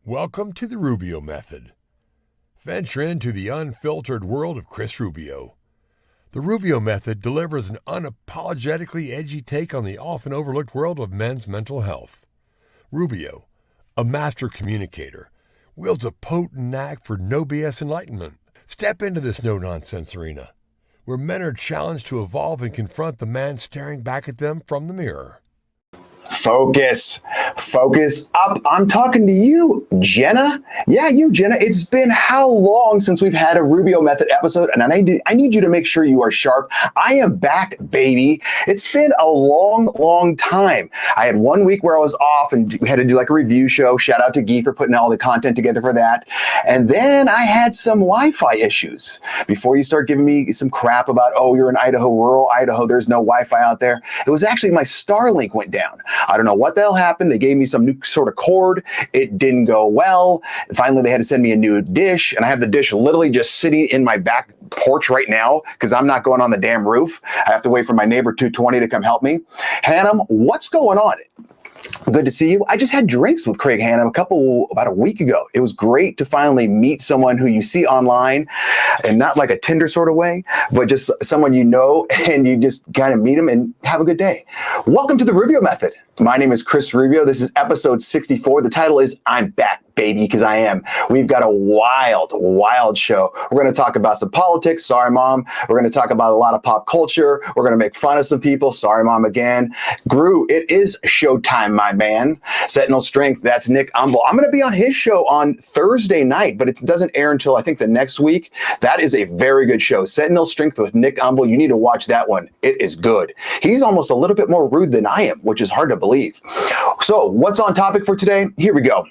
Welcome to the Rubio Method. Venture into the unfiltered world of Chris Rubio. The Rubio Method delivers an unapologetically edgy take on the often overlooked world of men's mental health. Rubio, a master communicator, wields a potent knack for no BS enlightenment. Step into this no-nonsense arena, where men are challenged to evolve and confront the man staring back at them from the mirror. Focus up. I'm talking to you, Jenna. Yeah, you, Jenna. It's been how long since we've had a Rubio Method episode? And I need you to make sure you are sharp. I am back, baby. It's been a long time. I had 1 week where I was off and we had to do like a review show. Shout out to Guy for putting all the content together for that. And then I had some Wi-Fi issues. Before you start giving me some crap about, oh, you're in Idaho, rural Idaho, there's no Wi-Fi out there. It was actually my Starlink went down. I don't know what the hell happened. They gave me some new sort of cord. It didn't go well. Finally, they had to send me a new dish, and I have the dish literally just sitting in my back porch right now because I'm not going on the damn roof. I have to wait for my neighbor 220 to come help me. Hannah, what's going on? Good to see you. I just had drinks with Craig Hannum about a week ago. It was great to finally meet someone who you see online and not like a Tinder sort of way, but just someone you know and you just kind of meet them and have a good day. Welcome to the Rubio Method. My name is Chris Rubio. This is episode 64. The title is I'm Back, Baby, because I am. We've got a wild show. We're going to talk about some politics. Sorry, Mom. We're going to talk about a lot of pop culture. We're going to make fun of some people. Sorry, Mom, again. Gru, it is showtime, my man. Sentinel Strength, that's Nick Umble. I'm going to be on his show on Thursday night, but it doesn't air until I think the next week. That is a very good show. Sentinel Strength with Nick Umble. You need to watch that one. It is good. He's almost a little bit more rude than I am, which is hard to believe. So what's on topic for today? Here we go.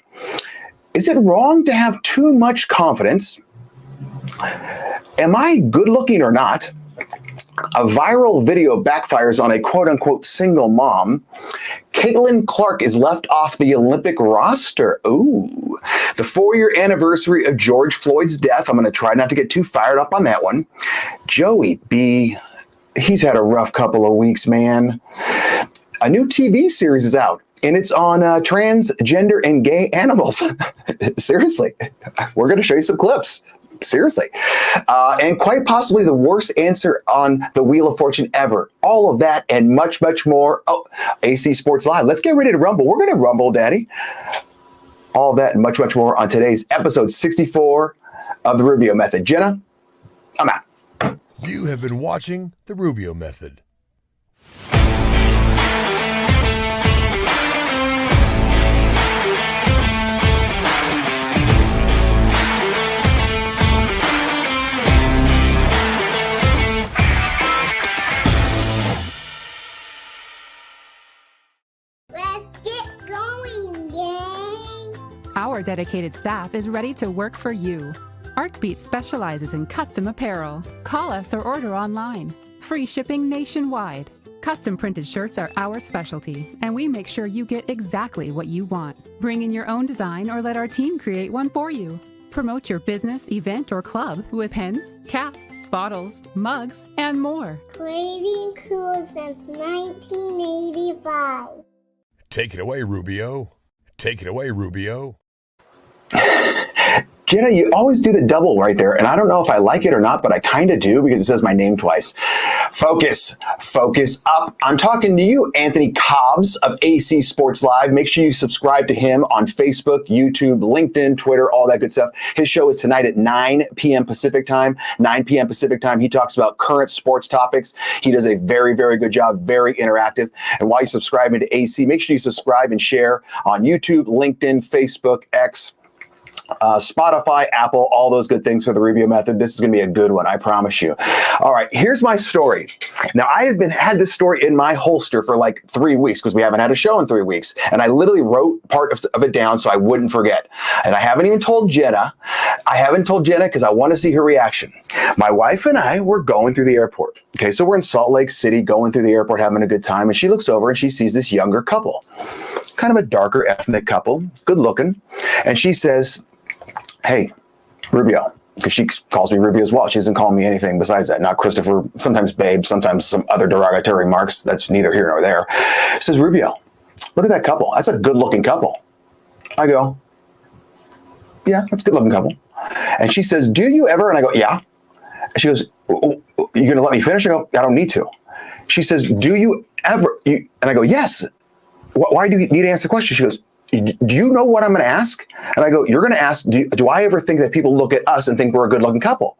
Is it wrong to have too much confidence? Am I good looking or not? A viral video backfires on a quote-unquote single mom. Caitlin Clark is left off the Olympic roster. Ooh. The 4-year anniversary of George Floyd's death. I'm going to try not to get too fired up on that one. Joey B. He's had a rough couple of weeks, man. A new TV series is out, and it's on transgender and gay animals. Seriously. We're going to show you some clips. Seriously. And quite possibly the worst answer on the Wheel of Fortune ever. All of that and much more. Oh, AC Sports Live. Let's get ready to rumble. We're going to rumble, Daddy. All of that and much more on today's episode 64 of the Rubio Method. Jenna, I'm out. You have been watching the Rubio Method. Our dedicated staff is ready to work for you. ArcBeat specializes in custom apparel. Call us or order online. Free shipping nationwide. Custom printed shirts are our specialty, and we make sure you get exactly what you want. Bring in your own design or let our team create one for you. Promote your business, event, or club with pens, caps, bottles, mugs, and more. Creating cool since 1985. Take it away, Rubio. Take it away, Rubio. Jenna, you always do the double right there, and I don't know if I like it or not, but I kind of do because it says my name twice. Focus up. I'm talking to you, Anthony Cobbs of AC Sports Live. Make sure you subscribe to him on Facebook, YouTube, LinkedIn, Twitter, all that good stuff. His show is tonight at 9 p.m. Pacific time. 9 p.m. Pacific time. He talks about current sports topics. He does a very good job, very interactive. And while you're subscribing to AC, make sure you subscribe and share on YouTube, LinkedIn, Facebook, X, Spotify, Apple, all those good things for the Rubio Method. This is going to be a good one, I promise you. All right, here's my story. Now, I have had this story in my holster for like 3 weeks because we haven't had a show in 3 weeks. And I literally wrote part of it down so I wouldn't forget. And I haven't even told Jenna. I haven't told Jenna because I want to see her reaction. My wife and I were going through the airport. Okay, so we're in Salt Lake City, going through the airport, having a good time. And she looks over and she sees this younger couple, kind of a darker ethnic couple, good looking. And she says, "Hey, Rubio," because she calls me Rubio as well. She doesn't call me anything besides that. Not Christopher, sometimes babe, sometimes some other derogatory marks. That's neither here nor there. Says, "Rubio, look at that couple. That's a good looking couple." I go, yeah, that's a good looking couple. And she says, do you ever? And I go, yeah. And she goes, you going to let me finish? I go, I don't need to. She says, do you ever? And I go, yes. Why do you need to answer the question? She goes, do you know what I'm going to ask? And I go, you're going to ask, do I ever think that people look at us and think we're a good looking couple?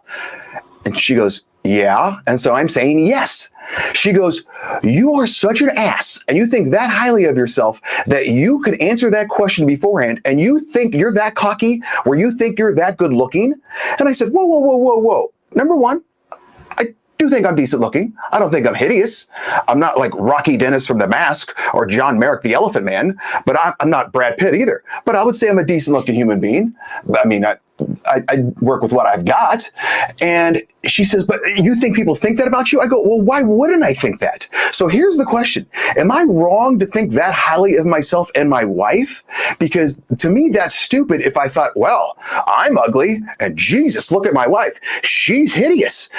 And she goes, yeah. And so I'm saying yes. She goes, you are such an ass. And you think that highly of yourself that you could answer that question beforehand. And you think you're that cocky where you think you're that good looking. And I said, whoa, whoa, whoa, whoa, whoa. Number one, I do think I'm decent looking. I don't think I'm hideous. I'm not like Rocky Dennis from The Mask or John Merrick, the Elephant Man, but I'm not Brad Pitt either. But I would say I'm a decent looking human being. I mean, I work with what I've got. And she says, but you think people think that about you? I go, well, why wouldn't I think that? So here's the question. Am I wrong to think that highly of myself and my wife? Because to me, that's stupid if I thought, well, I'm ugly and Jesus, look at my wife. She's hideous.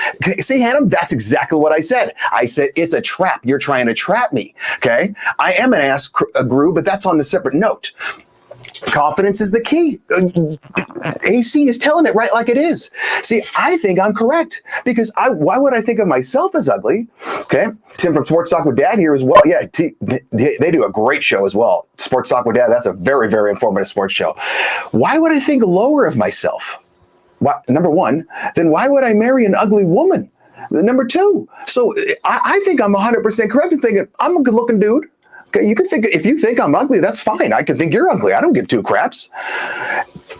See, Hannah, that's exactly what I said. I said, it's a trap. You're trying to trap me. Okay. I am an ass guru, but that's on a separate note. Confidence is the key. AC is telling it right like it is. See, I think I'm correct because why would I think of myself as ugly? Okay. Tim from Sports Talk with Dad here as well. Yeah, they do a great show as well. Sports Talk with Dad. That's a very, very informative sports show. Why would I think lower of myself? Number one, then why would I marry an ugly woman? Number two. So I think I'm 100% correct in thinking I'm a good looking dude. Okay, you can think, if you think I'm ugly, that's fine. I can think you're ugly. I don't give two craps.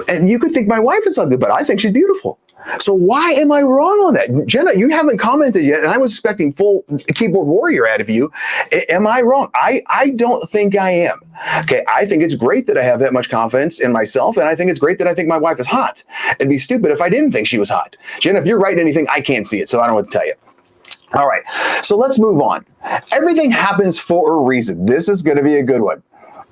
And you could think my wife is ugly, but I think she's beautiful. So why am I wrong on that? Jenna, you haven't commented yet, and I was expecting full keyboard warrior out of you. Am I wrong? I don't think I am. Okay, I think it's great that I have that much confidence in myself, and I think it's great that I think my wife is hot. It'd be stupid if I didn't think she was hot. Jenna, if you're writing anything, I can't see it, so I don't know what to tell you. All right, so let's move on. Everything happens for a reason. This is going to be a good one.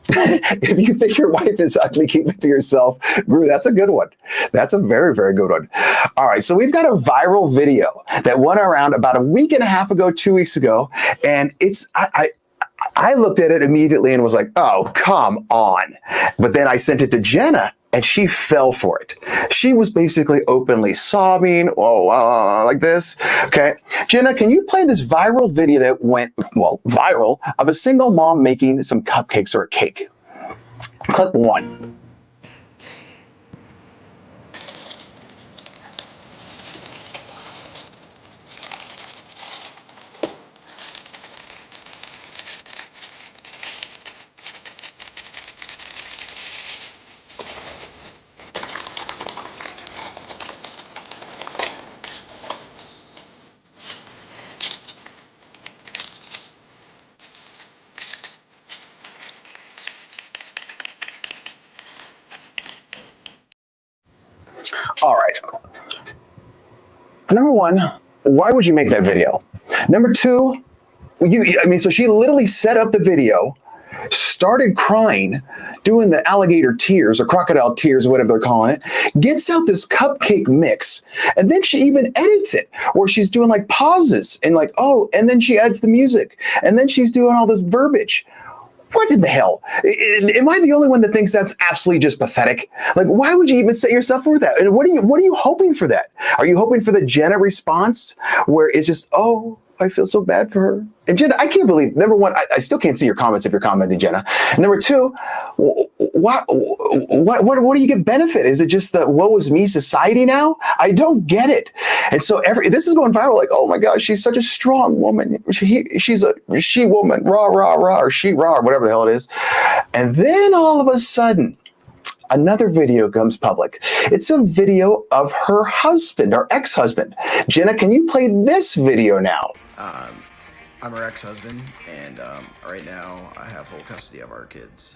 If you think your wife is ugly, keep it to yourself. Gru, that's a good one. That's a very, very good one. All right, so we've got a viral video that went around about a week and a half ago, 2 weeks ago, and I looked at it immediately and was like, oh, come on. But then I sent it to Jenna, and she fell for it. She was basically openly sobbing, like this. Okay. Jenna, can you play this viral video that went, viral, of a single mom making some cupcakes or a cake? Clip one. All right. Number one, why would you make that video? Number two, so she literally set up the video, started crying, doing the alligator tears or crocodile tears, whatever they're calling it, gets out this cupcake mix, and then she even edits it where she's doing like pauses and like, and then she adds the music, and then she's doing all this verbiage. What in the hell? Am I the only one that thinks that's absolutely just pathetic? Like, why would you even set yourself for that? And what are you hoping for that? Are you hoping for the Jenna response where it's just, I feel so bad for her? And Jenna, I can't believe, number one, I still can't see your comments if you're commenting, Jenna. Number two, what do you get benefit? Is it just the woe is me society now? I don't get it. And so this is going viral like, oh my gosh, she's such a strong woman. She's a she woman, rah, rah, rah, or she rah, or whatever the hell it is. And then all of a sudden, another video comes public. It's a video of her husband, or ex-husband. Jenna, can you play this video now? I'm her ex-husband, and right now I have full custody of our kids.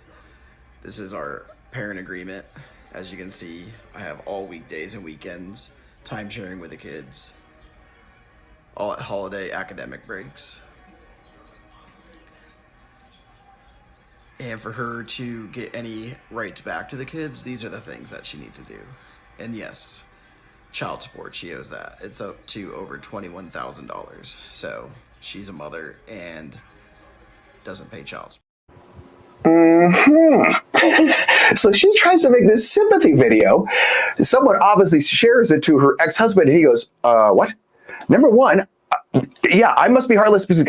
This is our parent agreement. As you can see, I have all weekdays and weekends, time sharing with the kids, all at holiday academic breaks. And for her to get any rights back to the kids, these are the things that she needs to do. And yes, child support, she owes that. It's up to over $21,000. So she's a mother and doesn't pay child support. So she tries to make this sympathy video. Someone obviously shares it to her ex-husband, and he goes, what? Number one, yeah, I must be heartless because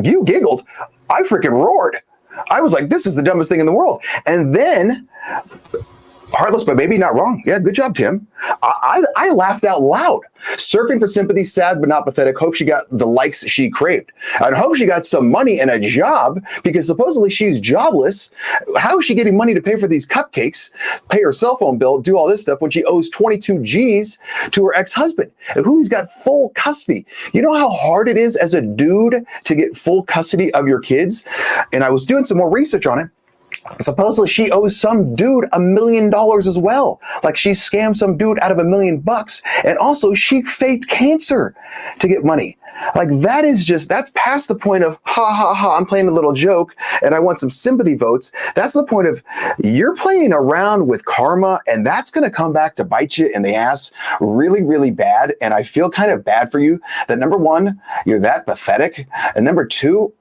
you giggled. I freaking roared. I was like, this is the dumbest thing in the world. And then, heartless, but maybe not wrong. Yeah, good job, Tim. I laughed out loud. Surfing for sympathy, sad but not pathetic. Hope she got the likes she craved. I hope she got some money and a job because supposedly she's jobless. How is she getting money to pay for these cupcakes, pay her cell phone bill, do all this stuff when she owes 22 G's to her ex-husband, who's got full custody? You know how hard it is as a dude to get full custody of your kids? And I was doing some more research on it. Supposedly she owes some dude $1 million as well. Like she scammed some dude out of $1 million. And also she faked cancer to get money. Like that's past the point of ha ha ha, I'm playing a little joke and I want some sympathy votes. That's the point of you're playing around with karma, and that's going to come back to bite you in the ass really, really bad. And I feel kind of bad for you that number one, you're that pathetic. And number two,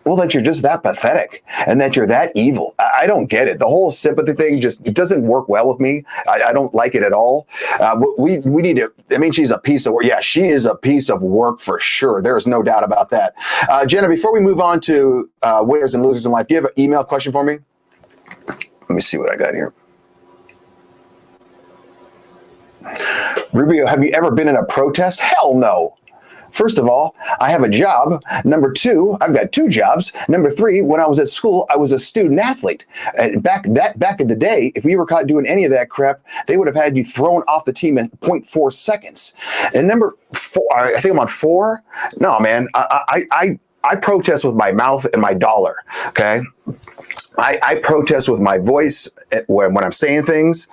well, that you're just that pathetic and that you're that evil. I don't get it. The whole sympathy thing it doesn't work well with me. I don't like it at all. We need to, I mean, she's a piece of work. Yeah, she is a piece of work for sure. There's no doubt about that. Jenna, before we move on to winners and losers in life, do you have an email question for me? Let me see what I got here. Rubio, have you ever been in a protest? Hell no. First of all, I have a job. Number two, I've got 2 jobs. Number 3, when I was at school, I was a student athlete. And back in the day, if we were caught doing any of that crap, they would have had you thrown off the team in 0.4 seconds. And number 4, I think I'm on 4. No, man, I protest with my mouth and my dollar. Okay. I protest with my voice when I'm saying things.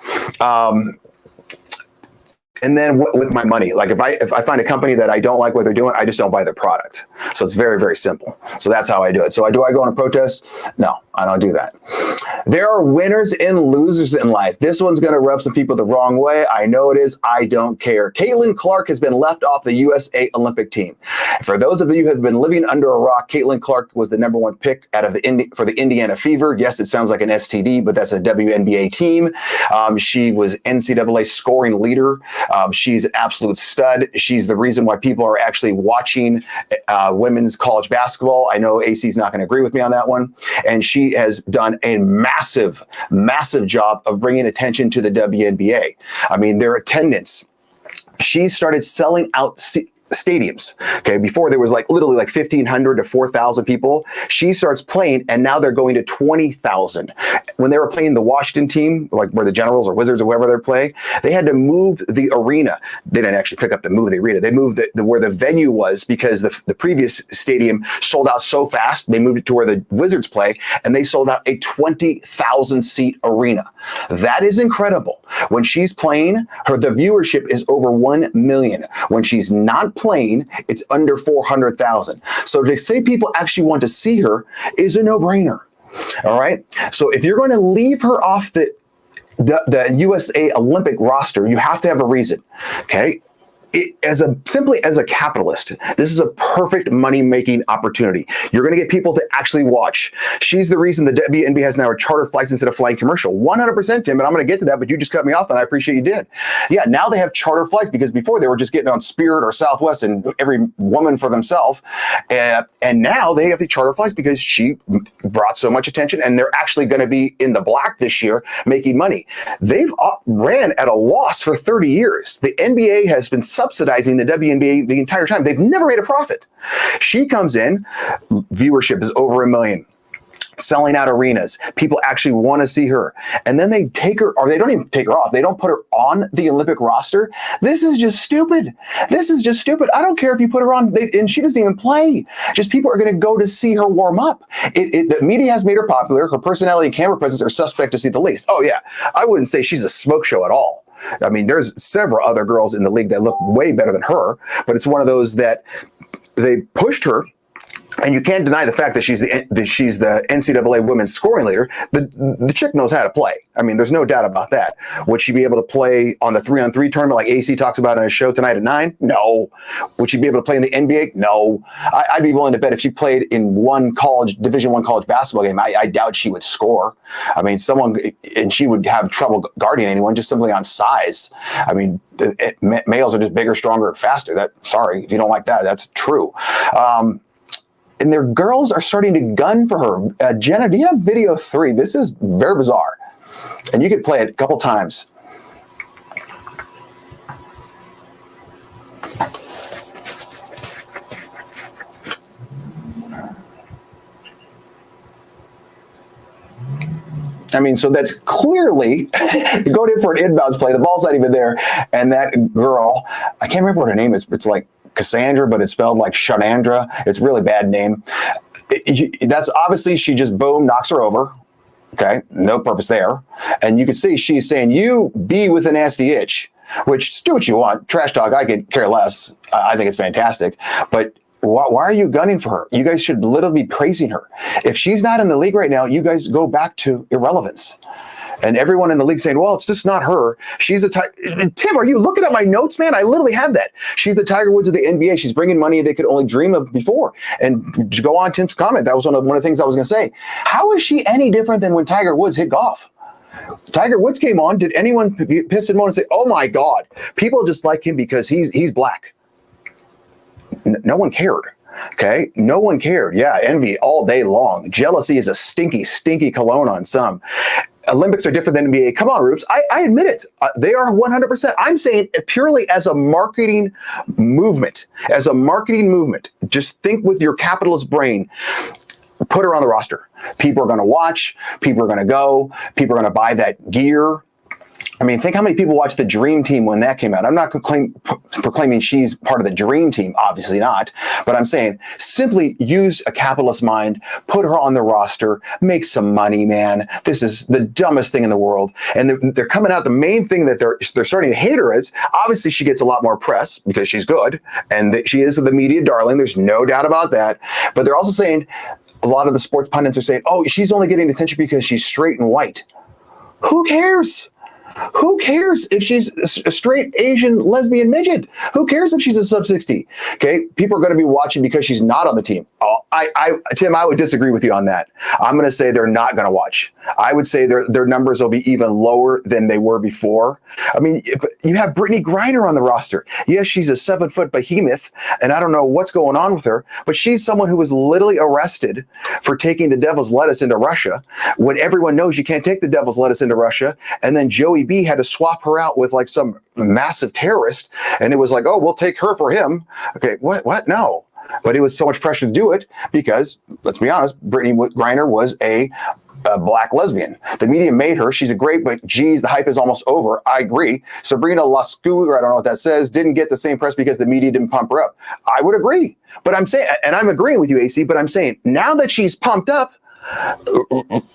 And then with my money, like if I find a company that I don't like what they're doing, I just don't buy their product. So it's very, very simple. So that's how I do it. So do I go on a protest? No, I don't do that. There are winners and losers in life. This one's going to rub some people the wrong way. I know it is. I don't care. Caitlin Clark has been left off the USA Olympic team. For those of you who have been living under a rock, Caitlin Clark was the number 1 pick out of for the Indiana Fever. Yes, it sounds like an STD, but that's a WNBA team. She was NCAA scoring leader. She's an absolute stud. She's the reason why people are actually watching women's college basketball. I know AC's not going to agree with me on that one. And she has done a massive, massive job of bringing attention to the WNBA. I mean, their attendance. She started selling out stadiums. Okay, before there was literally 1,500 to 4,000 people. She starts playing, and now they're going to 20,000. When they were playing the Washington team, like where the Generals or Wizards or whoever they play, they had to move the arena. They didn't actually move the arena. They moved where the venue was because the previous stadium sold out so fast. They moved it to where the Wizards play, and they sold out a 20,000 seat arena. That is incredible. When she's playing, the viewership is over 1 million. When she's not playing, it's under 400,000. So to say people actually want to see her is a no-brainer. All right. So if you're going to leave her off the USA Olympic roster, you have to have a reason. Okay. Simply as a capitalist, this is a perfect money-making opportunity. You're going to get people to actually watch. She's the reason the WNBA has now a charter flights instead of flying commercial. 100%, Tim, and I'm going to get to that, but you just cut me off, and I appreciate you did. Yeah, now they have charter flights because before they were just getting on Spirit or Southwest and every woman for themselves. And now they have the charter flights because she brought so much attention, and they're actually going to be in the black this year making money. They've ran at a loss for 30 years. The NBA has been subsidizing the WNBA the entire time. They've never made a profit. She comes in, viewership is over 1 million. Selling out arenas. People actually want to see her. And then they take her, or they don't even take her off. They don't put her on the Olympic roster. This is just stupid. This is just stupid. I don't care if you put her on, and she doesn't even play. Just people are going to go to see her warm up. The media has made her popular. Her personality and camera presence are suspect to see the least. Oh, yeah. I wouldn't say she's a smoke show at all. I mean, there's several other girls in the league that look way better than her, but it's one of those that they pushed her And you can't deny the fact that she's the NCAA women's scoring leader. The chick knows how to play. I mean, there's no doubt about that. Would she be able to play on the 3-on-3 tournament like AC talks about on his show tonight at 9? No. Would she be able to play in the NBA? No. I'd be willing to bet if she played in one Division I college basketball game, I doubt she would score. I mean, and she would have trouble guarding anyone just simply on size. I mean, males are just bigger, stronger, faster. Sorry, if you don't like that, that's true. And their girls are starting to gun for her. Jenna, do you have video 3? This is very bizarre. And you could play it a couple times. I mean, so that's clearly going in for an inbounds play. The ball's not even there. And that girl, I can't remember what her name is. It's like Cassandra, but it's spelled like Shanandra. It's a really bad name. That's obviously she just boom, knocks her over. Okay, no purpose there. And you can see she's saying, you be with a nasty itch, which do what you want. Trash talk, I could care less. I think it's fantastic. But why are you gunning for her? You guys should literally be praising her. If she's not in the league right now, you guys go back to irrelevance. And everyone in the league saying, well, it's just not her. She's the Tim, are you looking at my notes, man? I literally have that. She's the Tiger Woods of the NBA. She's bringing money they could only dream of before. And to go on Tim's comment, that was one of the things I was going to say. How is she any different than when Tiger Woods hit golf? Tiger Woods came on. Did anyone piss him on and say, oh, my God, people just like him because he's black? No one cared. Okay. No one cared. Yeah. Envy all day long. Jealousy is a stinky, stinky cologne on some. Olympics are different than NBA. Come on, Rubes. I admit it. They are 100%. I'm saying it purely as a marketing movement. As a marketing movement. Just think with your capitalist brain. Put her on the roster. People are going to watch. People are going to go. People are going to buy that gear. I mean, think how many people watched the Dream Team when that came out. I'm not proclaiming she's part of the Dream Team, obviously not. But I'm saying simply use a capitalist mind, put her on the roster, make some money, man. This is the dumbest thing in the world. And they're coming out. The main thing that they're starting to hate her is, obviously she gets a lot more press because she's good. And she is the media darling. There's no doubt about that. But they're also saying, a lot of the sports pundits are saying, oh, she's only getting attention because she's straight and white. Who cares? Who cares if she's a straight Asian lesbian midget? Who cares if she's a sub 60? Okay, people are going to be watching because she's not on the team. Oh, Tim, I would disagree with you on that. I'm going to say they're not going to watch. I would say their numbers will be even lower than they were before. I mean, you have Brittany Griner on the roster. Yes, she's a 7-foot behemoth, and I don't know what's going on with her, but she's someone who was literally arrested for taking the devil's lettuce into Russia when everyone knows you can't take the devil's lettuce into Russia, and then Joey B had to swap her out with like some massive terrorist, and it was like, oh, we'll take her for him. Okay, what? No. But it was so much pressure to do it because, let's be honest, Brittany Griner was a black lesbian. The media made her. She's a great, but geez, the hype is almost over. I agree. Sabrina Lascu, or I don't know what that says, didn't get the same press because the media didn't pump her up. I would agree. But I'm saying, and I'm agreeing with you, AC, but I'm saying now that she's pumped up,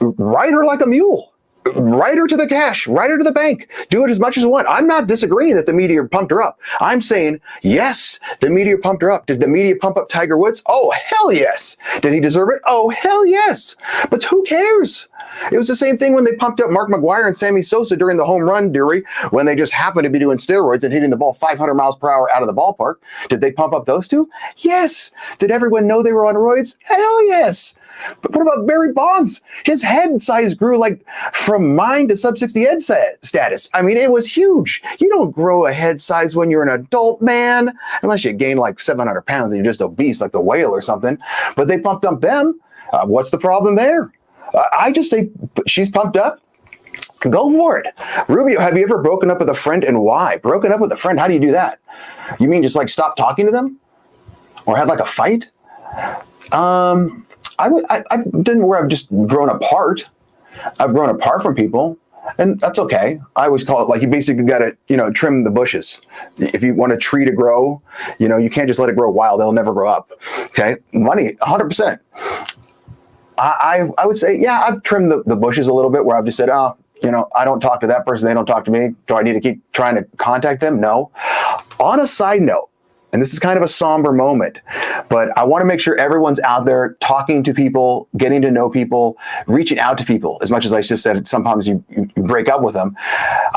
ride her like a mule. Write her to the cash, write her to the bank, do it as much as you want. I'm not disagreeing that the media pumped her up. I'm saying, yes, the media pumped her up. Did the media pump up Tiger Woods? Oh, hell yes. Did he deserve it? Oh, hell yes. But who cares? It was the same thing when they pumped up Mark McGwire and Sammy Sosa during the home run derby when they just happened to be doing steroids and hitting the ball 500 miles per hour out of the ballpark. Did they pump up those two? Yes. Did everyone know they were on roids? Hell yes. But what about Barry Bonds? His head size grew like from mine to sub 60 head status. I mean, it was huge. You don't grow a head size when you're an adult, man, unless you gain like 700 pounds and you're just obese like the whale or something. But they pumped up them. What's the problem there? I just say she's pumped up. Go for it. Rubio, have you ever broken up with a friend and why? Broken up with a friend, how do you do that? You mean just like stop talking to them? Or had like a fight? I didn't where I've just grown apart. I've grown apart from people, and that's okay. I always call it like you basically got to, trim the bushes. If you want a tree to grow, you can't just let it grow wild. They'll never grow up. Okay. Money, 100%. I would say, yeah, I've trimmed the bushes a little bit where I've just said, I don't talk to that person. They don't talk to me. Do I need to keep trying to contact them? No. On a side note, and this is kind of a somber moment, but I want to make sure everyone's out there talking to people, getting to know people, reaching out to people. As much as I just said, sometimes you break up with them.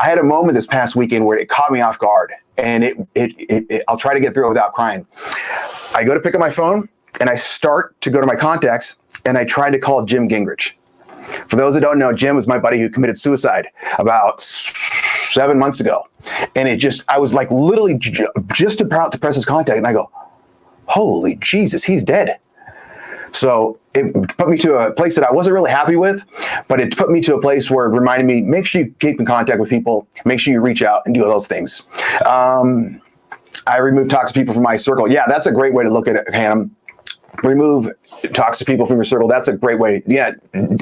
I had a moment this past weekend where it caught me off guard, and I'll try to get through it without crying. I go to pick up my phone, and I start to go to my contacts, and I tried to call Jim Gingrich. For those that don't know, Jim was my buddy who committed suicide about 7 months ago. And I was like literally just about to press his contact, and I go, holy Jesus, he's dead. So it put me to a place that I wasn't really happy with, but it put me to a place where it reminded me, make sure you keep in contact with people, make sure you reach out and do those things. I removed toxic people from my circle. Yeah, that's a great way to look at it, Hannah. Remove toxic people from your circle. That's a great way. Yeah,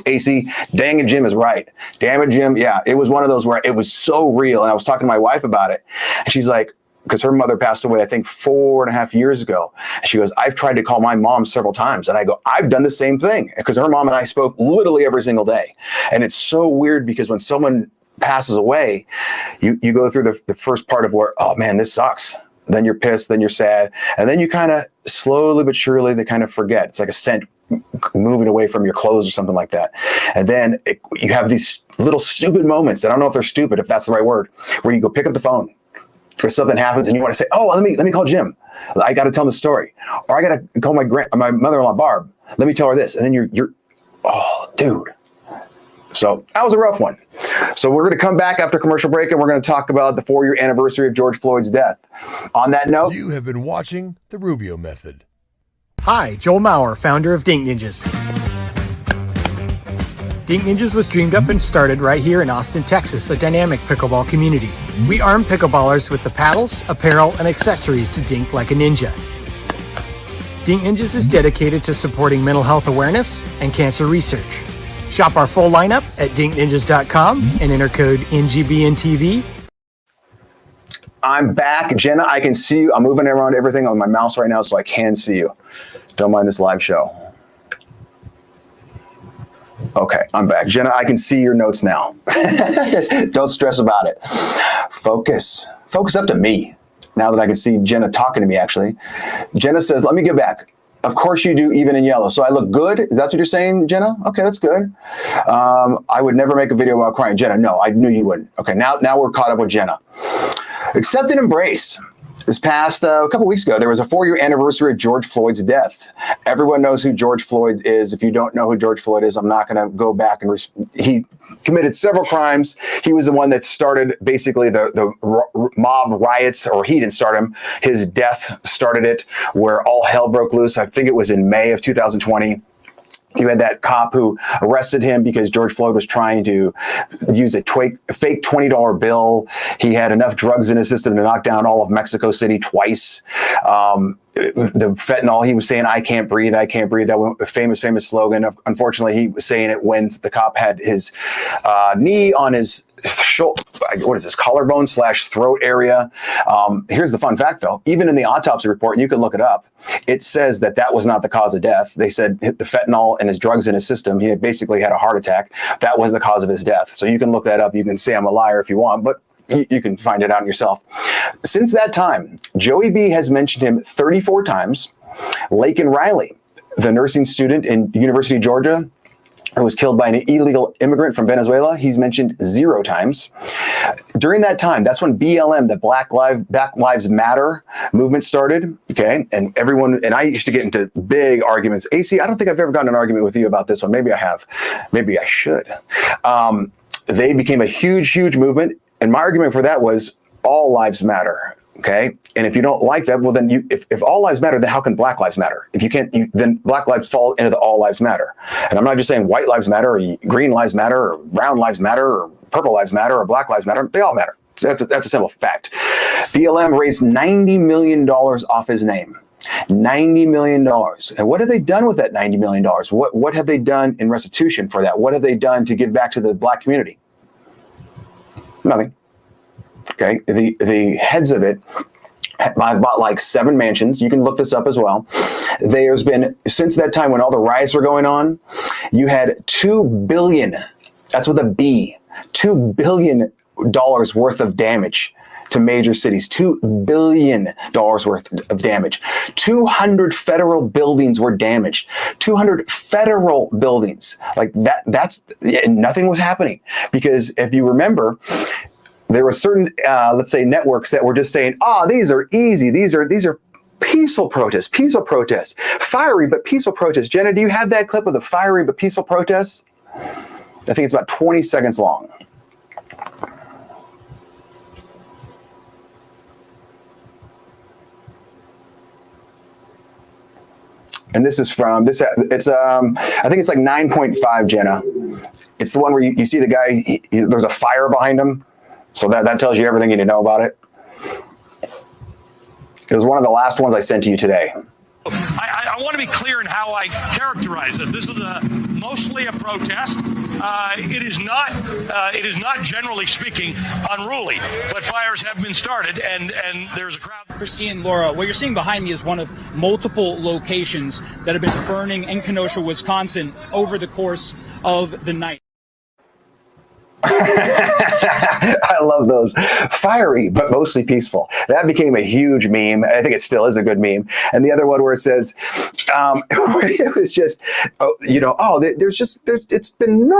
AC, dang it, Jim is right. Damn it, Jim. Yeah, it was one of those where it was so real. And I was talking to my wife about it. And she's like, because her mother passed away, I think 4.5 years ago. And she goes, I've tried to call my mom several times. And I go, I've done the same thing. Because her mom and I spoke literally every single day. And it's so weird because when someone passes away, you go through the first part of where, oh man, this sucks. Then you're pissed, then you're sad, and then you kind of slowly but surely, they kind of forget. It's like a scent moving away from your clothes or something like that. And then you have these little stupid moments. I don't know if they're stupid, if that's the right word, where you go pick up the phone or something happens and you want to say, oh, let me call Jim. I got to tell him the story. Or I got to call my mother-in-law, Barb. Let me tell her this. And then you're oh, dude. So that was a rough one. So we're going to come back after commercial break, and we're going to talk about the 4-year anniversary of George Floyd's death. On that note, You have been watching The Rubio Method. Hi, Joel Maurer, founder of Dink Ninjas. Dink Ninjas was dreamed up and started right here in Austin, Texas, a dynamic pickleball community. We arm pickleballers with the paddles, apparel, and accessories to dink like a ninja. Dink Ninjas is dedicated to supporting mental health awareness and cancer research. Shop our full lineup at dinkninjas.com and enter code NGBNTV. I'm back. Jenna, I can see you. I'm moving around everything on my mouse right now so I can see you. Don't mind this live show. Okay, I'm back. Jenna, I can see your notes now. Don't stress about it. Focus up to me. Now that I can see Jenna talking to me, actually. Jenna says, let me get back. Of course you do, even in yellow. So I look good? That's what you're saying, Jenna? Okay, that's good. I would never make a video about crying. Jenna, no, I knew you wouldn't. Okay, now we're caught up with Jenna. Accept and embrace. This past a couple weeks ago, there was a 4-year anniversary of George Floyd's death. Everyone knows who George Floyd is. If you don't know who George Floyd is, I'm not going to go back and he committed several crimes. He was the one that started basically the mob riots, or he didn't start them. His death started it, where all hell broke loose. I think it was in May of 2020. You had that cop who arrested him because George Floyd was trying to use a fake $20 bill. He had enough drugs in his system to knock down all of Mexico City twice. The fentanyl, he was saying, I can't breathe. That was a famous slogan. Unfortunately, he was saying it when the cop had his knee on his shoulder, what is this, collarbone / throat area. Here's the fun fact, though. Even in the autopsy report, and you can look it up, it says that was not the cause of death. They said the fentanyl and his drugs in his system, he had basically had a heart attack. That was the cause of his death. So you can look that up. You can say I'm a liar if you want, but you can find it out yourself. Since that time, Joey B has mentioned him 34 times. Laken Riley, the nursing student in University of Georgia, who was killed by an illegal immigrant from Venezuela, he's mentioned 0 times. During that time, that's when BLM, the Black Lives Matter movement started, okay? And I used to get into big arguments. AC, I don't think I've ever gotten an argument with you about this one. Maybe I have. Maybe I should. They became a huge movement. And my argument for that was all lives matter. Okay. And if you don't like that, well, then if all lives matter, then how can Black lives matter? If you can't, then Black lives fall into the all lives matter. And I'm not just saying white lives matter, or green lives matter, or brown lives matter, or purple lives matter, or black lives matter. They all matter. So that's a simple fact. BLM raised $90 million off his name. $90 million. And what have they done with that $90 million? What have they done in restitution for that? What have they done to give back to the Black community? Nothing. Okay, the heads of it, I've bought like 7 mansions. You can look this up as well. There's been, since that time when all the riots were going on, you had $2 billion, that's with a B, $2 billion worth of damage to major cities, $2 billion worth of damage. 200 federal buildings were damaged. 200 federal buildings. Like nothing was happening. Because if you remember, there were certain, let's say, networks that were just saying, these are easy. These are peaceful protests, fiery but peaceful protests. Jenna, do you have that clip of the fiery but peaceful protests? I think it's about 20 seconds long. And this is from it's I think it's like 9.5, Jenna. It's the one where you see the guy, there's a fire behind him. So that tells you everything you need to know about it. It was one of the last ones I sent to you today. I want to be clear in how I characterize this. This is mostly a protest. It is not generally speaking unruly, but fires have been started and there's a crowd. Christine, Laura, what you're seeing behind me is one of multiple locations that have been burning in Kenosha, Wisconsin over the course of the night. I love those. Fiery, but mostly peaceful. That became a huge meme. I think it still is a good meme. And the other one where it says, it was just, it's been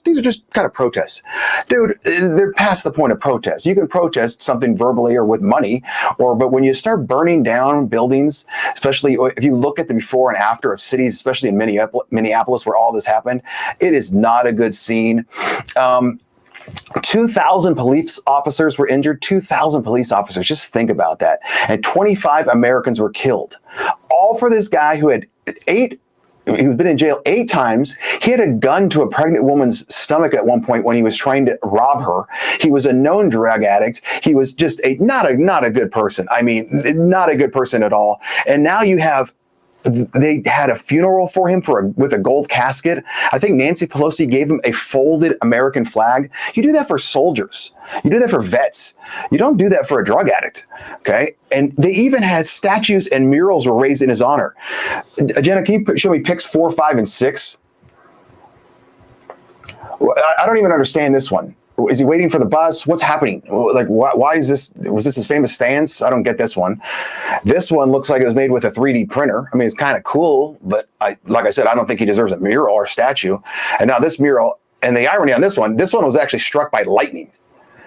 these are just kind of protests. Dude, they're past the point of protest. You can protest something verbally or with money, but when you start burning down buildings, especially if you look at the before and after of cities, especially in Minneapolis where all this happened, it is not a good scene. 2,000 police officers were injured. 2,000 police officers. Just think about that. And 25 Americans were killed. All for this guy who had he'd been in jail 8 times. He had a gun to a pregnant woman's stomach at one point when he was trying to rob her. He was a known drug addict. He was just not a good person. I mean, not a good person at all. And now they had a funeral for him with a gold casket. I think Nancy Pelosi gave him a folded American flag. You do that for soldiers. You do that for vets. You don't do that for a drug addict. Okay. And they even had statues and murals were raised in his honor. Jenna, can you show me pics 4, 5, and 6? I don't even understand this one. Is he waiting for the bus? What's happening? Like, why is this? Was this his famous stance? I don't get this one. This one looks like it was made with a 3D printer. I mean, it's kind of cool, but like I said, I don't think he deserves a mural or a statue. And now this mural, and the irony on this one was actually struck by lightning.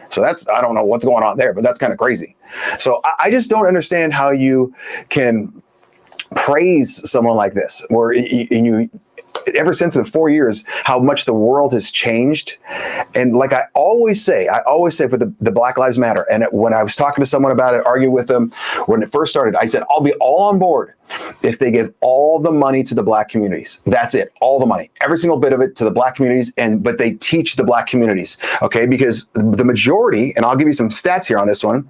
So I don't know what's going on there, but that's kind of crazy. So I just don't understand how you can praise someone like this, where you ever since the 4 years, how much the world has changed. And like I always say for the Black Lives Matter. And when I was talking to someone about it, arguing with them, when it first started, I said, I'll be all on board if they give all the money to the Black communities. That's it. All the money, every single bit of it to the Black communities. But they teach the Black communities. Okay. Because the majority, and I'll give you some stats here on this one,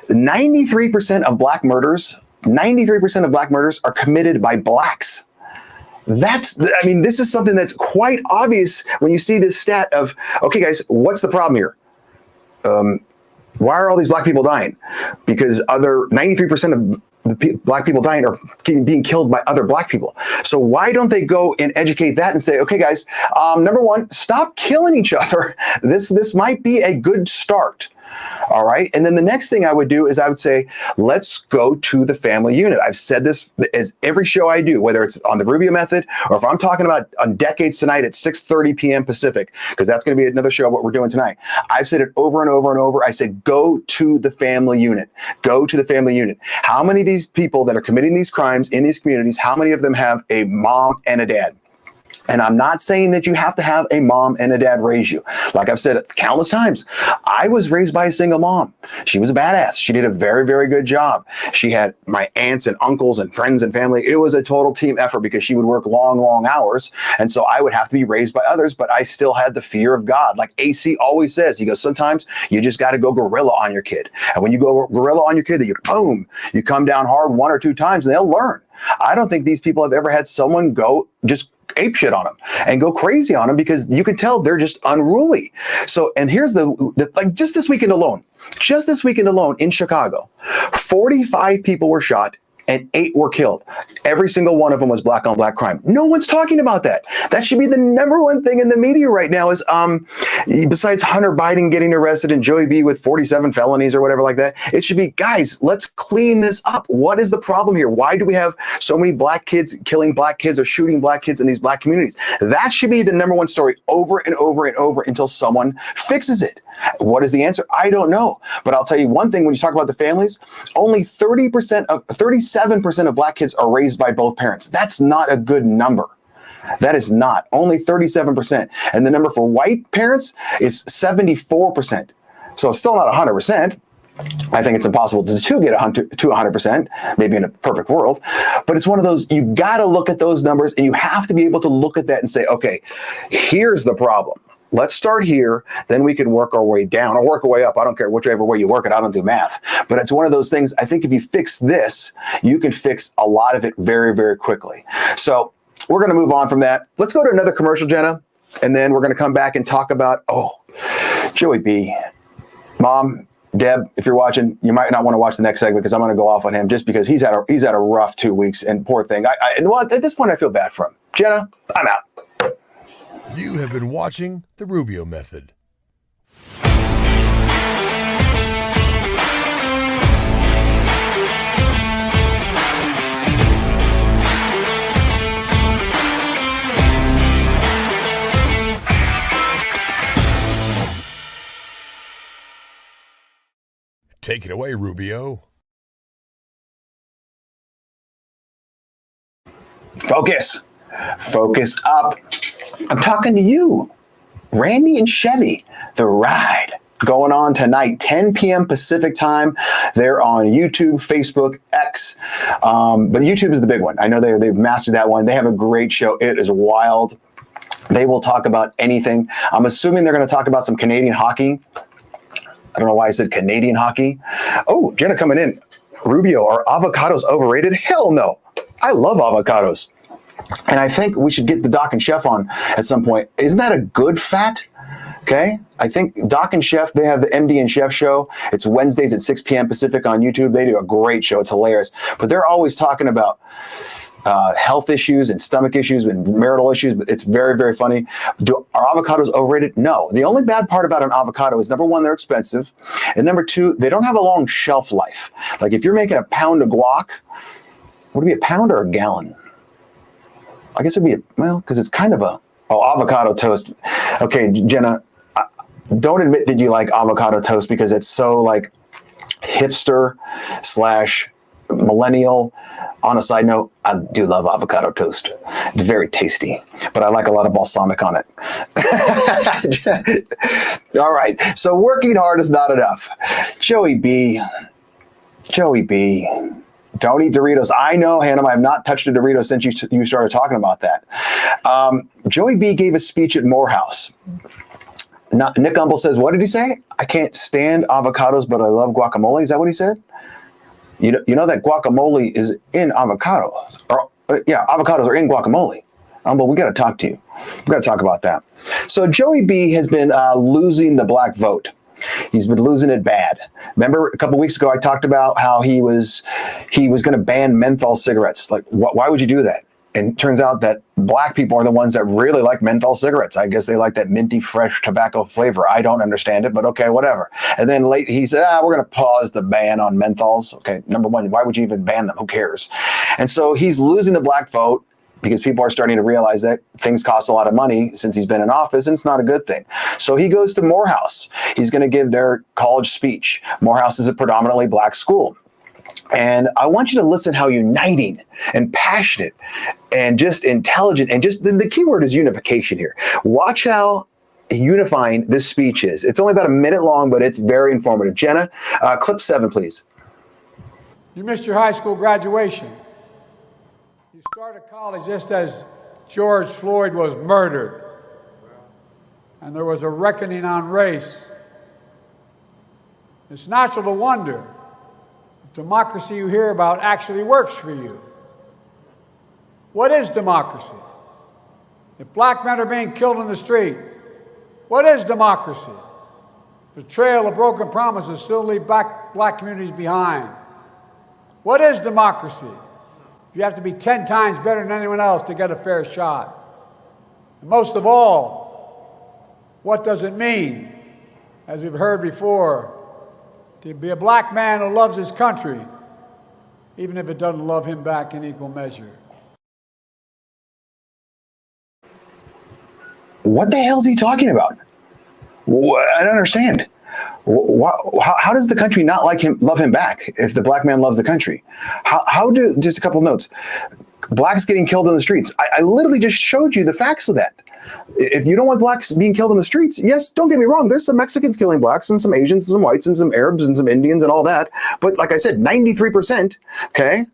93% of Black murders are committed by Blacks. This is something that's quite obvious when you see this stat of, okay, guys, what's the problem here? Why are all these Black people dying? Because 93% of the Black people dying are being killed by other Black people. So why don't they go and educate that and say, okay, guys, number one, stop killing each other. This might be a good start. All right. And then the next thing I would do is I would say, let's go to the family unit. I've said this as every show I do, whether it's on the Rubio method or if I'm talking about on Decades tonight at 6:30 p.m. Pacific, because that's going to be another show of what we're doing tonight. I've said it over and over and over. I said, go to the family unit. Go to the family unit. How many of these people that are committing these crimes in these communities, how many of them have a mom and a dad? And I'm not saying that you have to have a mom and a dad raise you. Like I've said countless times, I was raised by a single mom. She was a badass. She did a very, very good job. She had my aunts and uncles and friends and family. It was a total team effort because she would work long, long hours. And so I would have to be raised by others, but I still had the fear of God. Like AC always says, he goes, sometimes you just got to go gorilla on your kid. And when you go gorilla on your kid, you come down hard 1 or 2 times and they'll learn. I don't think these people have ever had someone go just ape shit on them and go crazy on them because you can tell they're just unruly. So, and here's just this weekend alone in Chicago, 45 people were shot and 8 were killed. Every single one of them was black on black crime. No one's talking about that. That should be the number one thing in the media right now is, besides Hunter Biden getting arrested and Joey B with 47 felonies or whatever like that, it should be, guys, let's clean this up. What is the problem here? Why do we have so many black kids killing black kids or shooting black kids in these black communities? That should be the number one story over and over and over until someone fixes it. What is the answer? I don't know. But I'll tell you one thing, when you talk about the families, only 37% of black kids are raised by both parents. That's not a good number. That is not. Only 37%. And the number for white parents is 74%. So still not 100%. I think it's impossible to get to 100%, maybe in a perfect world. But it's one of those, you got to look at those numbers and you have to be able to look at that and say, okay, here's the problem. Let's start here, then we can work our way down or work our way up. I don't care whichever way you work it. I don't do math. But it's one of those things, I think if you fix this, you can fix a lot of it very, very quickly. So we're going to move on from that. Let's go to another commercial, Jenna, and then we're going to come back and talk about, Joey B. Mom, Deb, if you're watching, you might not want to watch the next segment because I'm going to go off on him just because he's had a rough 2 weeks, and poor thing. Well, at this point, I feel bad for him. Jenna, I'm out. You have been watching The Rubio Method. Take it away, Rubio. Focus. Focus up. I'm talking to you, Randy and Chevy, The Ride. Going on tonight, 10 p.m. Pacific time. They're on YouTube, Facebook, X. But YouTube is the big one. I know they've mastered that one. They have a great show. It is wild. They will talk about anything. I'm assuming they're going to talk about some Canadian hockey. I don't know why I said Canadian hockey. Oh, Jenna coming in. Rubio, are avocados overrated? Hell no. I love avocados. And I think we should get the Doc and Chef on at some point. Isn't that a good fat? Okay. I think Doc and Chef, they have the MD and Chef show. It's Wednesdays at 6 p.m. Pacific on YouTube. They do a great show. It's hilarious. But they're always talking about health issues and stomach issues and marital issues. But it's very, very funny. Are avocados overrated? No. The only bad part about an avocado is, number one, they're expensive. And number two, they don't have a long shelf life. Like if you're making a pound of guac, would it be a pound or a gallon? I guess it'd be, because it's kind of avocado toast. Okay, Jenna, don't admit that you like avocado toast because it's so like hipster / millennial. On a side note, I do love avocado toast. It's very tasty, but I like a lot of balsamic on it. All right, so working hard is not enough. Joey B. Don't eat Doritos. I know, Hannah, I have not touched a Dorito since you started talking about that. Joey B gave a speech at Morehouse. Nick Umble says, what did he say? I can't stand avocados, but I love guacamole. Is that what he said? You know that guacamole is in avocado. Avocados are in guacamole. Umble, we got to talk to you. We got to talk about that. So Joey B has been losing the black vote. He's been losing it bad. Remember a couple of weeks ago, I talked about how he was going to ban menthol cigarettes. Like, why would you do that? And it turns out that black people are the ones that really like menthol cigarettes. I guess they like that minty, fresh tobacco flavor. I don't understand it, but okay, whatever. And then he said, we're going to pause the ban on menthols. Okay, number one, why would you even ban them? Who cares? And so he's losing the black vote because people are starting to realize that things cost a lot of money since he's been in office, and it's not a good thing. So he goes to Morehouse. He's going to give their college speech. Morehouse is a predominantly black school. And I want you to listen how uniting and passionate and just intelligent, and just the key word is unification here. Watch how unifying this speech is. It's only about a minute long, but it's very informative. Jenna, clip 7, please. You missed your high school graduation. You started college just as George Floyd was murdered. And there was a reckoning on race. It's natural to wonder if democracy you hear about actually works for you. What is democracy? If black men are being killed in the street, what is democracy? The trail of broken promises still leave black communities behind. What is democracy? You have to be 10 times better than anyone else to get a fair shot. And most of all, what does it mean, as we've heard before, to be a black man who loves his country, even if it doesn't love him back in equal measure? What the hell is he talking about? I don't understand. How does the country not love him back if the black man loves the country? Just a couple notes. Blacks getting killed in the streets. I literally just showed you the facts of that. If you don't want blacks being killed in the streets, yes, don't get me wrong. There's some Mexicans killing blacks and some Asians and some whites and some Arabs and some Indians and all that. But like I said, 93%, okay?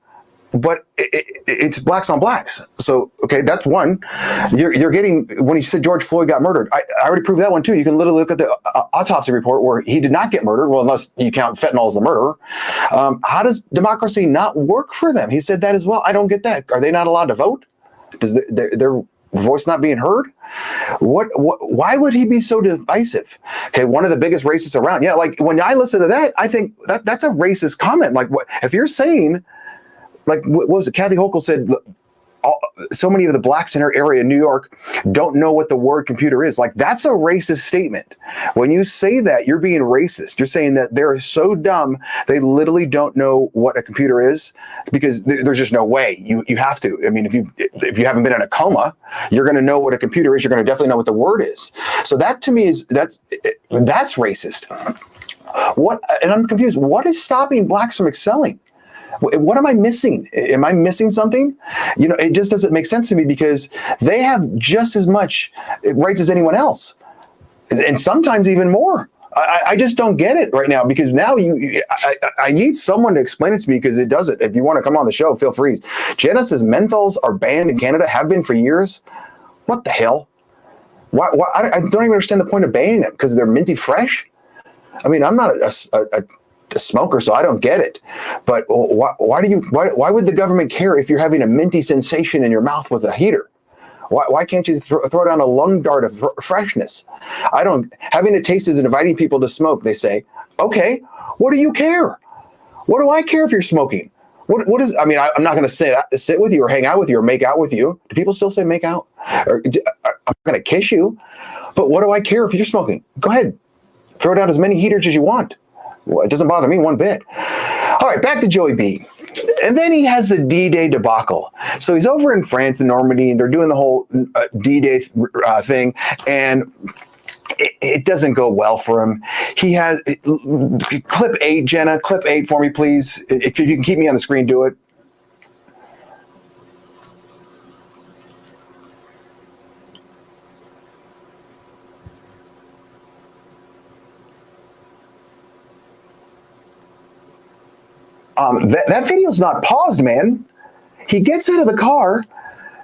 But it's blacks on blacks. So, okay, that's one. You're getting, when he said George Floyd got murdered, I already proved that one too. You can literally look at the autopsy report where he did not get murdered. Well, unless you count fentanyl as the murderer. How does democracy not work for them? He said that as well. I don't get that. Are they not allowed to vote? Does their voice not being heard? Why would he be so divisive? Okay, one of the biggest racists around. Yeah, like when I listen to that, I think that's a racist comment. Like, what if you're saying, like, what was it? Kathy Hochul said, so many of the blacks in her area in New York don't know what the word computer is. Like, that's a racist statement. When you say that, you're being racist. You're saying that they're so dumb, they literally don't know what a computer is, because there's just no way. You have to. I mean, if you haven't been in a coma, you're going to know what a computer is. You're going to definitely know what the word is. So that to me that's racist. And I'm confused. What is stopping blacks from excelling? What am I missing? Am I missing something? You know, it just doesn't make sense to me, because they have just as much rights as anyone else, and sometimes even more. I just don't get it right now, because now I need someone to explain it to me, because it doesn't. If you want to come on the show, feel free. Jenna says menthols are banned in Canada, have been for years. What the hell? Why I don't even understand the point of banning them, because they're minty fresh. I mean, I'm not a smoker, so I don't get it. But why would the government care if you're having a minty sensation in your mouth with a heater? Why can't you throw down a lung dart of freshness? Having a taste is inviting people to smoke, they say. Okay, what do you care? What do I care if you're smoking? What is, I mean, I'm not going to sit with you or hang out with you or make out with you. Do people still say make out? I'm going to kiss you. But what do I care if you're smoking? Go ahead. Throw down as many heaters as you want. Well, it doesn't bother me one bit. All right, back to Joey B. And then he has the D-Day debacle. So he's over in France in Normandy, and they're doing the whole D-Day thing, and it doesn't go well for him. He has clip 8, Jenna, clip 8 for me, please. If you can keep me on the screen, do it. That video's not paused, man. He gets out of the car,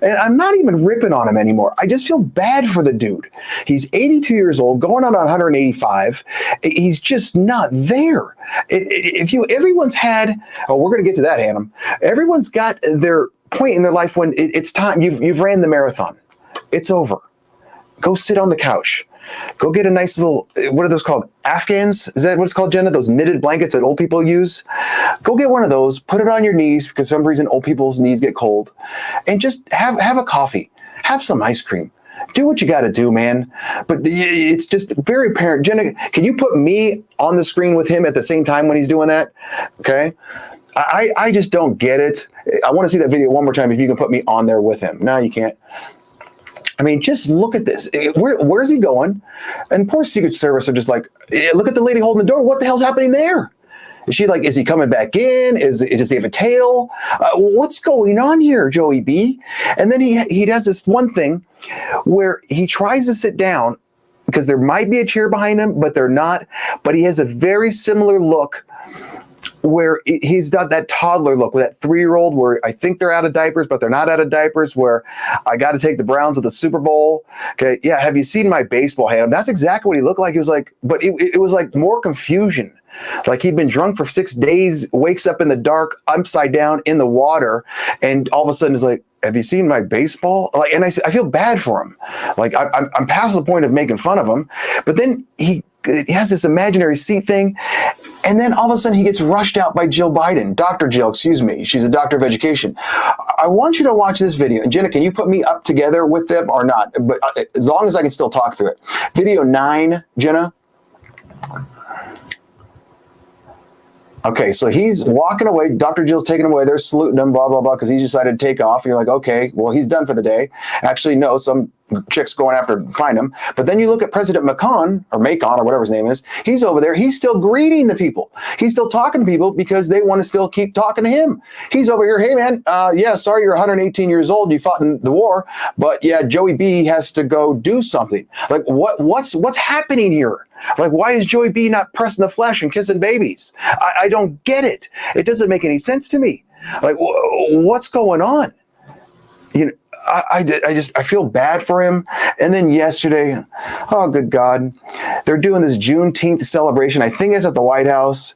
and I'm not even ripping on him anymore. I just feel bad for the dude. He's 82 years old, going on 185. He's just not there. Everyone's had, we're going to get to that, Hannum. Everyone's got their point in their life when it's time. You've ran the marathon. It's over. Go sit on the couch. Go get a nice little, what are those called? Afghans? Is that what it's called, Jenna? Those knitted blankets that old people use? Go get one of those, put it on your knees, because for some reason old people's knees get cold, and just have a coffee, have some ice cream. Do what you got to do, man. But it's just very apparent. Jenna, can you put me on the screen with him at the same time when he's doing that? Okay. I just don't get it. I want to see that video one more time if you can put me on there with him. No, you can't. I mean, just look at this. Where's he going? And poor Secret Service are just like, look at the lady holding the door. What the hell's happening there? Is she like, is he coming back in? Does he have a tail? What's going on here, Joey B? And then he does this one thing where he tries to sit down because there might be a chair behind him, but they're not. But he has a very similar look where he's got that toddler look with that 3-year-old where I think they're out of diapers, but they're not out of diapers, where I got to take the Browns to the Super Bowl. Okay. Yeah. Have you seen my baseball hand? That's exactly what he looked like. He was like, but it was like more confusion. Like he'd been drunk for 6 days, wakes up in the dark, upside down in the water. And all of a sudden is like, have you seen my baseball? Like, and I feel bad for him. Like I'm past the point of making fun of him, but then he has this imaginary seat thing. And then all of a sudden he gets rushed out by Jill Biden, Dr. Jill, excuse me. She's a doctor of education. I want you to watch this video. And Jenna, can you put me up together with them or not? But as long as I can still talk through it. Video 9, Jenna. Okay, so he's walking away. Dr. Jill's taking him away. They're saluting him, blah, blah, blah, because he's decided to take off. You're like, okay, well, he's done for the day. Actually, no, some chick's going after to find him. But then you look at President Macron, or whatever his name is. He's over there. He's still greeting the people. He's still talking to people because they want to still keep talking to him. He's over here, hey, man, yeah, sorry, you're 118 years old. You fought in the war. But, yeah, Joey B has to go do something. Like, what's happening here? Like, why is Joey B not pressing the flesh and kissing babies? I don't get it. It doesn't make any sense to me. Like, what's going on? You know, I feel bad for him. And then yesterday, oh, good God, they're doing this Juneteenth celebration. I think it's at the White House.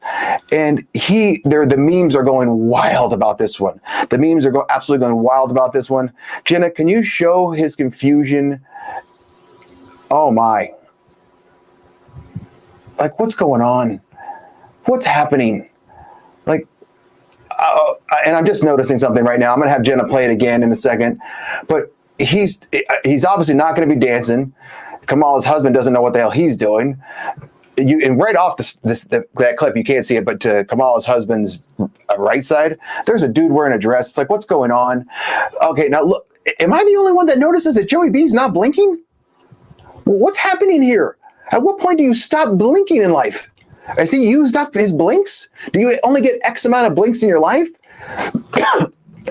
And the memes are going wild about this one. The memes are absolutely going wild about this one. Jenna, can you show his confusion? Oh, my. Like, what's going on? What's happening? Like, and I'm just noticing something right now. I'm going to have Jenna play it again in a second. But he's obviously not going to be dancing. Kamala's husband doesn't know what the hell he's doing. And right off that clip, you can't see it, but to Kamala's husband's right side, there's a dude wearing a dress. It's like, what's going on? Okay, now look, am I the only one that notices that Joey B's not blinking? What's happening here? At what point do you stop blinking in life? Has he used up his blinks? Do you only get X amount of blinks in your life?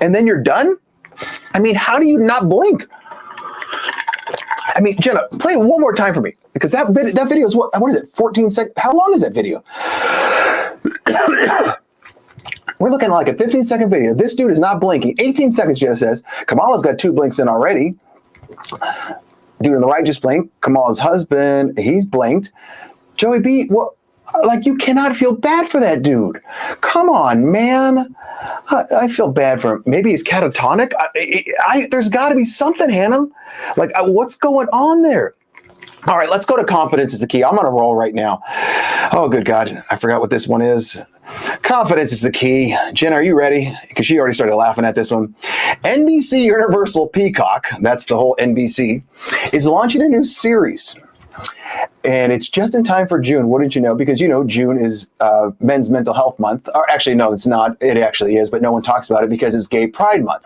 And then you're done? I mean, how do you not blink? I mean, Jenna, play it one more time for me. Because that video is, what is it, 14 seconds? How long is that video? We're looking at like a 15-second video. This dude is not blinking. 18 seconds, Jenna says. Kamala's got 2 blinks in already. Dude on the right just blinked. Kamala's husband, he's blinked. Joey B, well, like, you cannot feel bad for that dude. Come on, man. I feel bad for him. Maybe he's catatonic. There's got to be something, Hannah. Like, what's going on there? All right, let's go to confidence is the key. I'm on a roll right now. Oh, good God. I forgot what this one is. Confidence is the key. Jen, are you ready? Because she already started laughing at this one. NBC Universal Peacock, that's the whole NBC, is launching a new series. And it's just in time for June, wouldn't you know? Because, you know, June is Men's Mental Health Month. Or actually, no, it's not. It actually is, but no one talks about it because it's Gay Pride Month.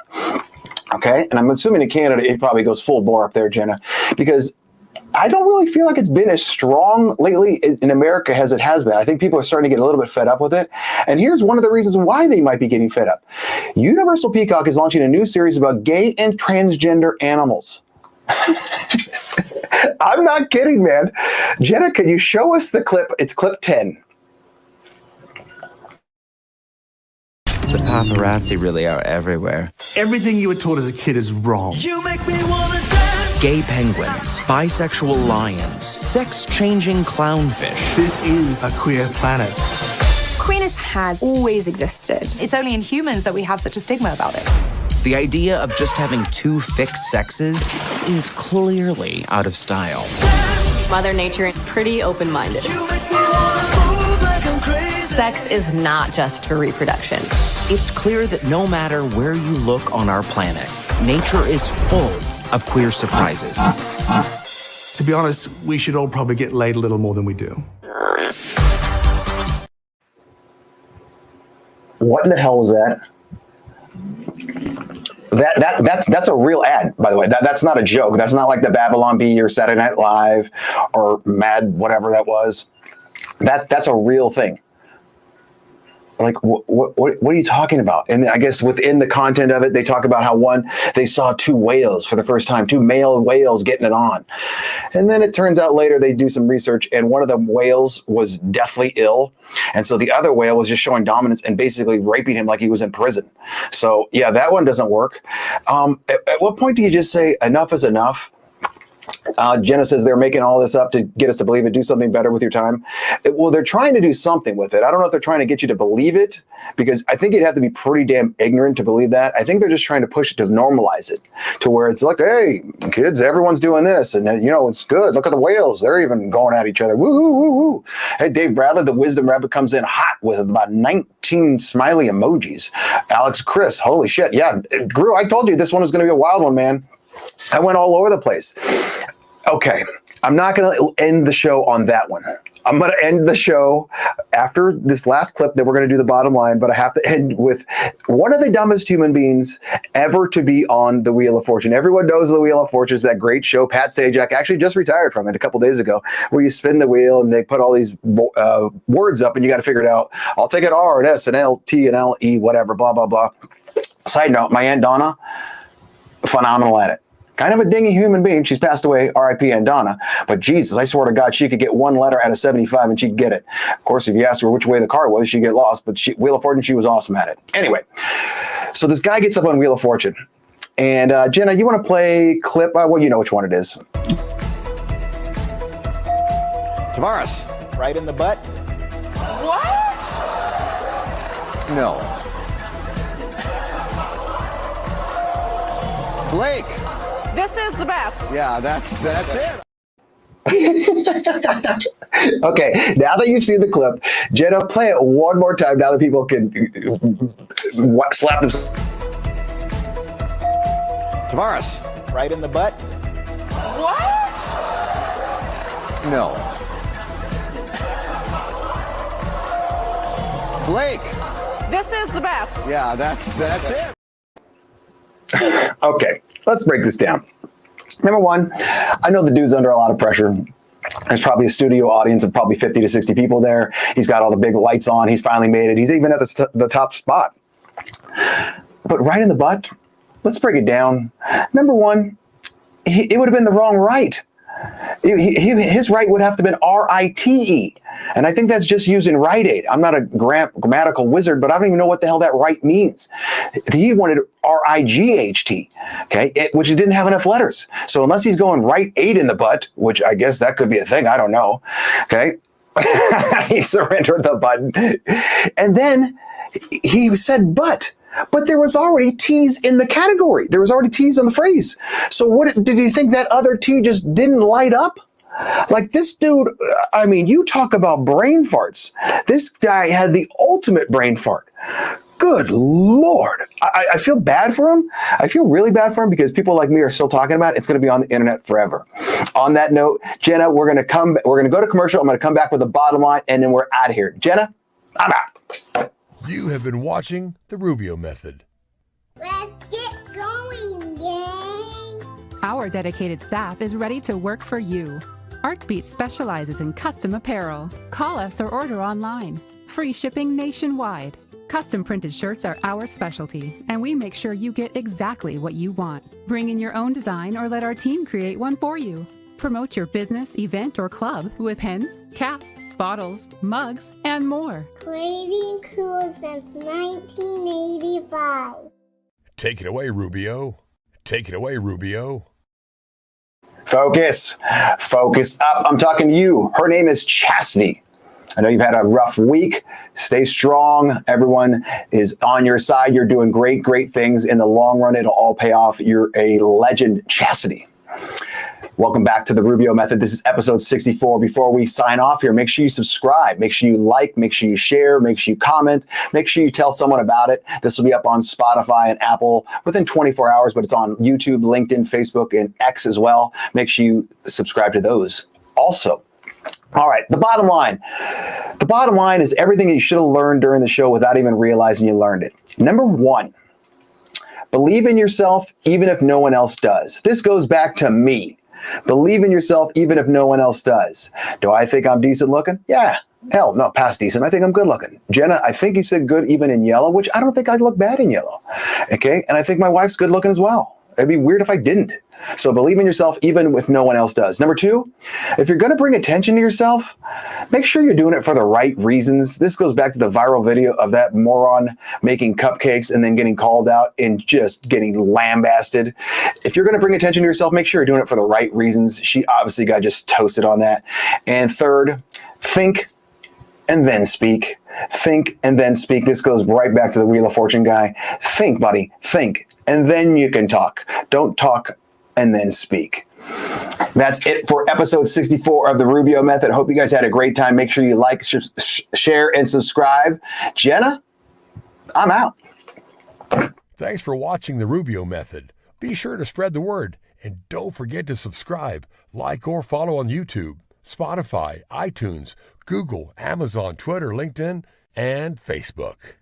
Okay? And I'm assuming in Canada, it probably goes full bore up there, Jenna, because I don't really feel like it's been as strong lately in America as it has been. I think people are starting to get a little bit fed up with it. And here's one of the reasons why they might be getting fed up. Universal Peacock is launching a new series about gay and transgender animals. I'm not kidding, man. Jenna, can you show us the clip? It's clip 10. The paparazzi really are everywhere. Everything you were taught as a kid is wrong. You make me wanna dance. Gay penguins, bisexual lions, sex-changing clownfish. This is a queer planet. Queerness has always existed. It's only in humans that we have such a stigma about it. The idea of just having 2 fixed sexes is clearly out of style. Mother Nature is pretty open-minded. Sex is not just for reproduction. It's clear that no matter where you look on our planet, nature is full of queer surprises. To be honest, we should all probably get laid a little more than we do. What in the hell was that? That's a real ad, by the way. That's not a joke. That's not like the Babylon Bee or Saturday Night Live or Mad whatever that was. That's a real thing. Like, what are you talking about? And I guess within the content of it, they talk about how they saw 2 whales for the first time, 2 male whales getting it on. And then it turns out later they do some research and one of the whales was deathly ill. And so the other whale was just showing dominance and basically raping him like he was in prison. So yeah, that one doesn't work. At what point do you just say enough is enough? Jenna says they're making all this up to get us to believe it. Do something better with your time. Well, they're trying to do something with it. I don't know if they're trying to get you to believe it, because I think you'd have to be pretty damn ignorant to believe that. I think they're just trying to push it to normalize it to where it's like, hey, kids, everyone's doing this. And, it's good. Look at the whales. They're even going at each other. Woo, woo, woo, woo. Hey, Dave Bradley, the Wisdom Rabbit, comes in hot with about 19 smiley emojis. Alex Chris, holy shit. Yeah, Gru, I told you this one was going to be a wild one, man. I went all over the place. Okay, I'm not going to end the show on that one. I'm going to end the show after this last clip that we're going to do the bottom line, but I have to end with one of the dumbest human beings ever to be on the Wheel of Fortune. Everyone knows the Wheel of Fortune is that great show. Pat Sajak actually just retired from it a couple days ago, where you spin the wheel and they put all these words up and you got to figure it out. I'll take an R, an S, an L, T, an L, E, whatever, blah, blah, blah. Side note, my Aunt Donna, phenomenal at it. Kind of a dingy human being. She's passed away, R.I.P. Aunt Donna. But Jesus, I swear to God, she could get one letter out of 75 and she'd get it. Of course, if you asked her which way the car was, she'd get lost. But Wheel of Fortune, she was awesome at it. Anyway, so this guy gets up on Wheel of Fortune. And Jenna, you want to play clip? Well, you know which one it is. Tavares, right in the butt. What? No. Blake. This is the best. Yeah, that's it. Okay, now that you've seen the clip, Jenna, play it one more time now that people can slap them. Tavares, right in the butt. What? No. Blake. This is the best. Yeah, that's it. Okay, let's break this down. Number one, I know the dude's under a lot of pressure. There's probably a studio audience of probably 50 to 60 people there. He's got all the big lights on. He's finally made it. He's even at the top spot. But right in the butt, let's break it down. Number one, it would have been the wrong right. His right would have to have been R-I-T-E. And I think that's just using Rite Aid. I'm not a grammatical wizard, but I don't even know what the hell that right means. He wanted R-I-G-H-T, okay, which didn't have enough letters. So unless he's going Rite Aid in the butt, which I guess that could be a thing, I don't know, okay, he surrendered the button. And then he said but there was already T's in the category. There was already T's on the phrase. So what did you think that other T just didn't light up? Like this dude, I mean, you talk about brain farts. This guy had the ultimate brain fart. Good Lord. I feel bad for him. I feel really bad for him because people like me are still talking about it. It's going to be on the internet forever. On that note, Jenna, we're going to go to commercial. I'm going to come back with the bottom line and then we're out of here. Jenna, I'm out. You have been watching The Rubio Method. Let's get going, gang. Our dedicated staff is ready to work for you. ArcBeat specializes in custom apparel. Call us or order online. Free shipping nationwide. Custom printed shirts are our specialty, and we make sure you get exactly what you want. Bring in your own design or let our team create one for you. Promote your business, event, or club with pens, caps, bottles, mugs, and more. Creating cool since 1985. Take it away, Rubio. Take it away, Rubio. Focus up. I'm talking to you. Her name is Chastity. I know you've had a rough week. Stay strong. Everyone is on your side. You're doing great, great things. In the long run, it'll all pay off. You're a legend, Chastity. Welcome back to the Rubio Method. This is episode 64. Before we sign off here, make sure you subscribe. Make sure you like. Make sure you share. Make sure you comment. Make sure you tell someone about it. This will be up on Spotify and Apple within 24 hours, but it's on YouTube, LinkedIn, Facebook, and X as well. Make sure you subscribe to those also. All right, the bottom line. The bottom line is everything that you should have learned during the show without even realizing you learned it. Number one, believe in yourself even if no one else does. This goes back to me. Believe in yourself even if no one else does. Do I think I'm decent looking? Yeah. Hell, no, past decent. I think I'm good looking. Jenna, I think you said good even in yellow, which I don't think I'd look bad in yellow. Okay? And I think my wife's good looking as well. It'd be weird if I didn't. So believe in yourself even if no one else does. Number two, if you're going to bring attention to yourself, make sure you're doing it for the right reasons. This goes back to the viral video of that moron making cupcakes and then getting called out and just getting lambasted. If you're going to bring attention to yourself, make sure you're doing it for the right reasons. She obviously got just toasted on that. And third, think and then speak. Think and then speak. This goes right back to the Wheel of Fortune guy. Think, buddy, think, and then you can talk. Don't talk and then speak. That's it for episode 64 of the Rubio Method. Hope you guys had a great time. Make sure you like, share, and subscribe. Jenna, I'm out. Thanks for watching the Rubio Method. Be sure to spread the word, and don't forget to subscribe, like, or follow on YouTube, Spotify, iTunes, Google, Amazon, Twitter, LinkedIn, and Facebook.